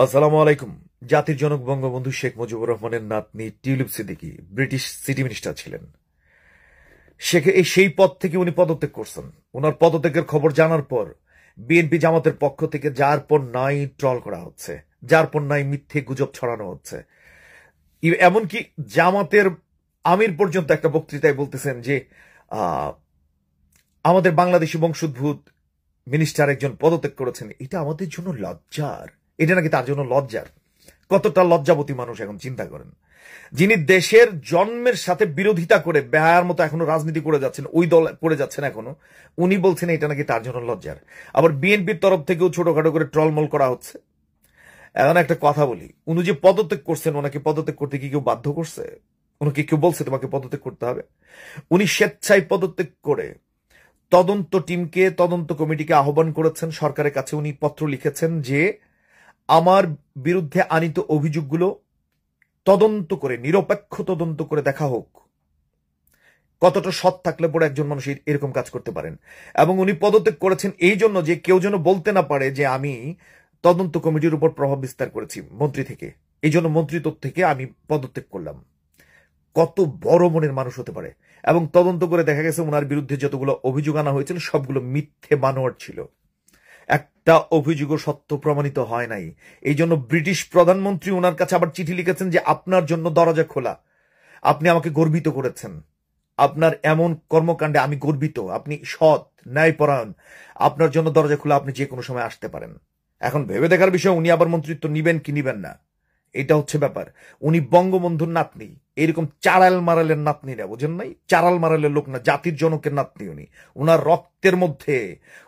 আসসালামু আলাইকুম। জাতির জনক বঙ্গবন্ধু শেখ মুজিবুর রহমানের নাতনি tulip Siddiqui British city minister ছিলেন। সেই পদ থেকে উনি পদত্যাগ করছেন। ওনার পদত্যাগের খবর জানার পর বিএনপি জামাতের পক্ষ থেকে যার পর নাই ট্রল করা হচ্ছে, যার পর নাই মিথ্যে গুজব ছড়ানো হচ্ছে। এমনকি জামাতের আমির পর্যন্ত একটা বক্তৃতায় বলতেছেন যে আমাদের বাংলাদেশি বংশোদ্ভূত মিনিস্টার একজন পদত্যাগ করেছেন, এটা আমাদের জন্য লজ্জার। এটা নাকি তার জন্য লজ্জার। কতটা লজ্জাবতী মানুষ এখন চিন্তা করেন, যিনি দেশের জন্মের সাথে বিরোধিতা করে বেহায়ার মতো এখনো রাজনীতি করে যাচ্ছেন, ওই দল করে যাচ্ছেন এখনো, উনি বলছেন এটা নাকি তার জন্য লজ্জার। আবার বিএনপির তরফ থেকেও ছোটখাটো করে ট্রলমল করা হচ্ছে। এখন একটা কথা বলি, উনি যে পদত্যাগ করছেন, ওনাকে পদত্যাগ করতে কি কেউ বাধ্য করছে? ওনাকে কেউ বলছে তোমাকে পদত্যাগ করতে হবে? উনি স্বেচ্ছায় পদত্যাগ করে তদন্ত টিমকে, তদন্ত কমিটিকে আহ্বান করেছেন। সরকারের কাছে উনি পত্র লিখেছেন যে আমার বিরুদ্ধে আনিত অভিযোগগুলো তদন্ত করে, নিরপেক্ষ তদন্ত করে দেখা হোক কতটা সৎ থাকলে পরে একজন মানুষ এরকম কাজ করতে পারেন। এবং উনি পদত্যাগ করেছেন এই জন্য যে কেউ যেন বলতে না পারে যে আমি তদন্ত কমিটির উপর প্রভাব বিস্তার করেছি মন্ত্রী থেকে, এই জন্য মন্ত্রিত্ব থেকে আমি পদত্যাগ করলাম। কত বড় মনের মানুষ হতে পারে। এবং তদন্ত করে দেখা গেছে ওনার বিরুদ্ধে যতগুলো অভিযোগ আনা হয়েছিল সবগুলো মিথ্যে বানোয়ার ছিল, একটা অভিযোগও সত্য প্রমাণিত হয় নাই। এই জন্য ব্রিটিশ প্রধানমন্ত্রী ওনার কাছে আবার চিঠি লিখেছেন যে আপনার জন্য দরজা খোলা, আপনি আমাকে গর্বিত করেছেন, আপনার এমন কর্মকাণ্ডে আমি গর্বিত, আপনি সৎ ন্যায়পরায়ণ, আপনার জন্য দরজা খোলা, আপনি যে কোনো সময় আসতে পারেন। এখন ভেবে দেখার বিষয় উনি আবার মন্ত্রিত্ব নিবেন কি নিবেন না, এটা হচ্ছে ব্যাপার। উনি বঙ্গবন্ধুর নাতনি, এরকম চারাল মারালের নাতনি না, বুঝেন নাই? চারাল মারালের লোক না, জাতির জনকের নাতনি উনি। উনার রক্তের মধ্যে,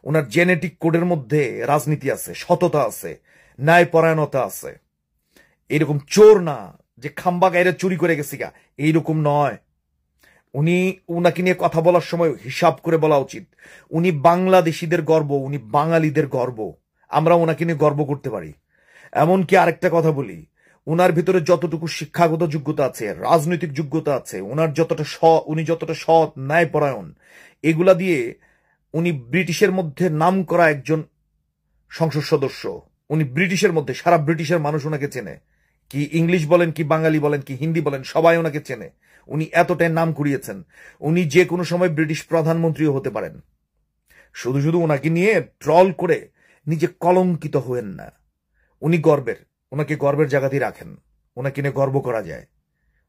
উনার জেনেটিক কোডের মধ্যে রাজনীতি আছে, সততা আছে, ন্যায়পরায়ণতা আছে। এরকম চোর না যে খাম্বা গাইরে চুরি করে গেছি গা, এইরকম নয়। উনাকে নিয়ে কথা বলার সময় হিসাব করে বলা উচিত। উনি বাংলাদেশিদের গর্ব, উনি বাঙালিদের গর্ব। আমরা ওনাকে নিয়ে গর্ব করতে পারি। এমনকি আরেকটা কথা বলি, উনার ভিতরে যতটুকু শিক্ষাগত যোগ্যতা আছে, রাজনৈতিক যোগ্যতা আছে, উনি যতটা সৎ ন্যায়পরায়ণ, এগুলা দিয়ে উনি ব্রিটিশের মধ্যে নাম করা একজন সংসদ সদস্য। উনি ব্রিটিশের মধ্যে, সারা ব্রিটিশের মানুষ ওনাকে চেনে, কি ইংলিশ বলেন, কি বাঙালি বলেন, কি হিন্দি বলেন, সবাই ওনাকে চেনে। উনি এতটাই নাম কুড়িয়েছেন, উনি যে কোনো সময় ব্রিটিশ প্রধানমন্ত্রীও হতে পারেন। শুধু শুধু ওনাকে নিয়ে ট্রল করে নিজে কলঙ্কিত হয়েন না। উনি গর্বের, ওনাকে গর্বের জায়গাতেই রাখেন। ওনাকে নিয়ে গর্ব করা যায়,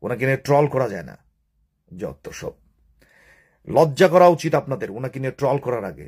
ওনাকে নিয়ে ট্রল করা যায় না। যত সব, লজ্জা করা উচিত আপনাদের ওনাকে নিয়ে ট্রল করার আগে।